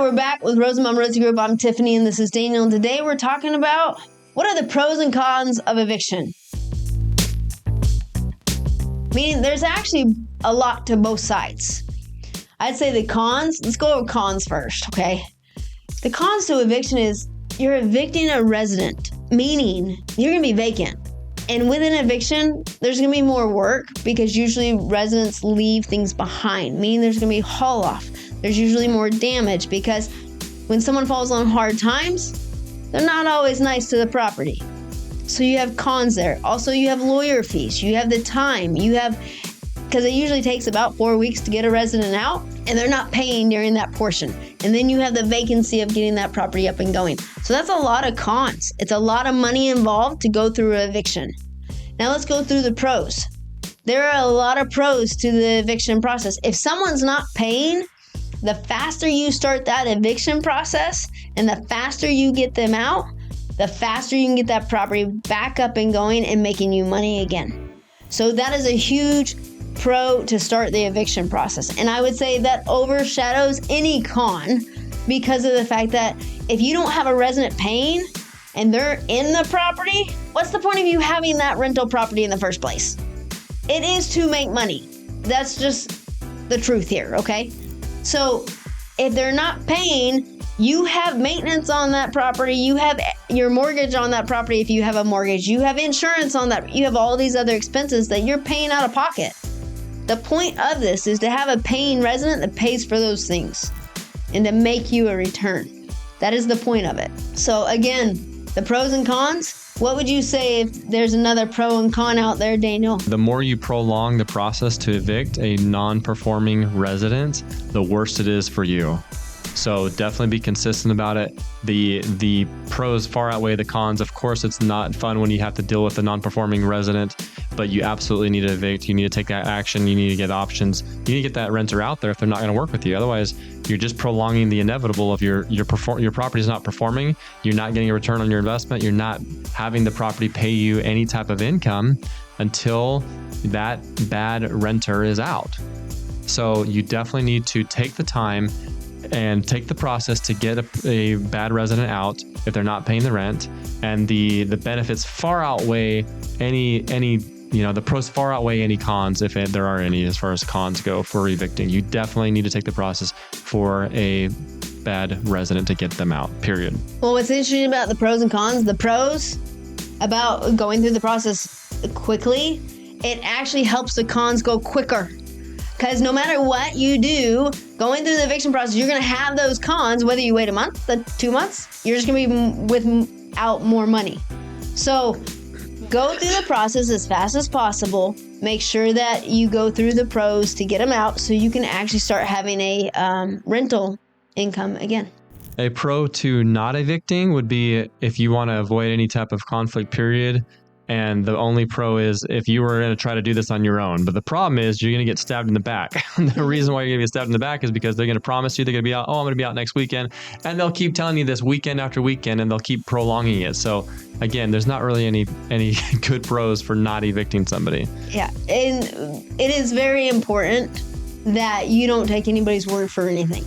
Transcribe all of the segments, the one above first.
we're back with Rosenbaum Realty Group. I'm Tiffany, and this is Daniel. And today we're talking about what are the pros and cons of eviction. Meaning there's actually a lot to both sides. I'd say the cons, let's go over cons first, okay? The cons to eviction is you're evicting a resident, meaning you're going to be vacant. And with an eviction, there's going to be more work because usually residents leave things behind, meaning there's going to be haul off. There's usually more damage because when someone falls on hard times, they're not always nice to the property. So you have cons there. Also, you have lawyer fees. You have the time. Because it usually takes about 4 weeks to get a resident out, and they're not paying during that portion. And then you have the vacancy of getting that property up and going. So that's a lot of cons. It's a lot of money involved to go through an eviction. Now let's go through the pros. There are a lot of pros to the eviction process. If someone's not paying, the faster you start that eviction process and the faster you get them out, the faster you can get that property back up and going and making you money again. So that is a huge pro to start the eviction process. And I would say that overshadows any con because of the fact that if you don't have a resident paying and they're in the property, what's the point of you having that rental property in the first place? It is to make money. That's just the truth here, okay? So if they're not paying, you have maintenance on that property. You have your mortgage on that property if you have a mortgage. You have insurance on that. You have all these other expenses that you're paying out of pocket. The point of this is to have a paying resident that pays for those things and to make you a return. That is the point of it. So again, the pros and cons. What would you say if there's another pro and con out there, Daniel? The more you prolong the process to evict a non-performing resident, the worse it is for you. So definitely be consistent about it. The pros far outweigh the cons. Of course, it's not fun when you have to deal with a non-performing resident, but you absolutely need to evict. You need to take that action. You need to get options. You need to get that renter out there if they're not going to work with you. Otherwise, you're just prolonging the inevitable of your property is not performing. You're not getting a return on your investment. You're not having the property pay you any type of income until that bad renter is out. So you definitely need to take the time and take the process to get a bad resident out if they're not paying the rent, and the benefits far outweigh any the pros far outweigh any cons, if there are any, as far as cons go for evicting. You definitely need to take the process for a bad resident to get them out, period. Well, what's interesting about the pros and cons, the pros about going through the process quickly, it actually helps the cons go quicker. Because no matter what you do, going through the eviction process, you're going to have those cons, whether you wait a month, 2 months, you're just going to be without more money. So go through the process as fast as possible. Make sure that you go through the pros to get them out so you can actually start having a rental income again. A pro to not evicting would be if you want to avoid any type of conflict, period. And the only pro is if you were going to try to do this on your own. But the problem is you're going to get stabbed in the back. The reason why you're going to get stabbed in the back is because they're going to promise you they're going to be out. Oh, I'm going to be out next weekend. And they'll keep telling you this weekend after weekend, and they'll keep prolonging it. So again, there's not really any good pros for not evicting somebody. Yeah. And it is very important that you don't take anybody's word for anything.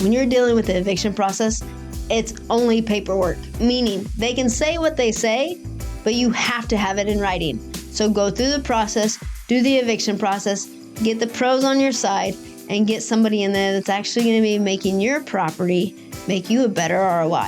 When you're dealing with the eviction process, it's only paperwork, meaning they can say what they say, but you have to have it in writing. So go through the process, do the eviction process, get the pros on your side, and get somebody in there that's actually going to be making your property make you a better ROI.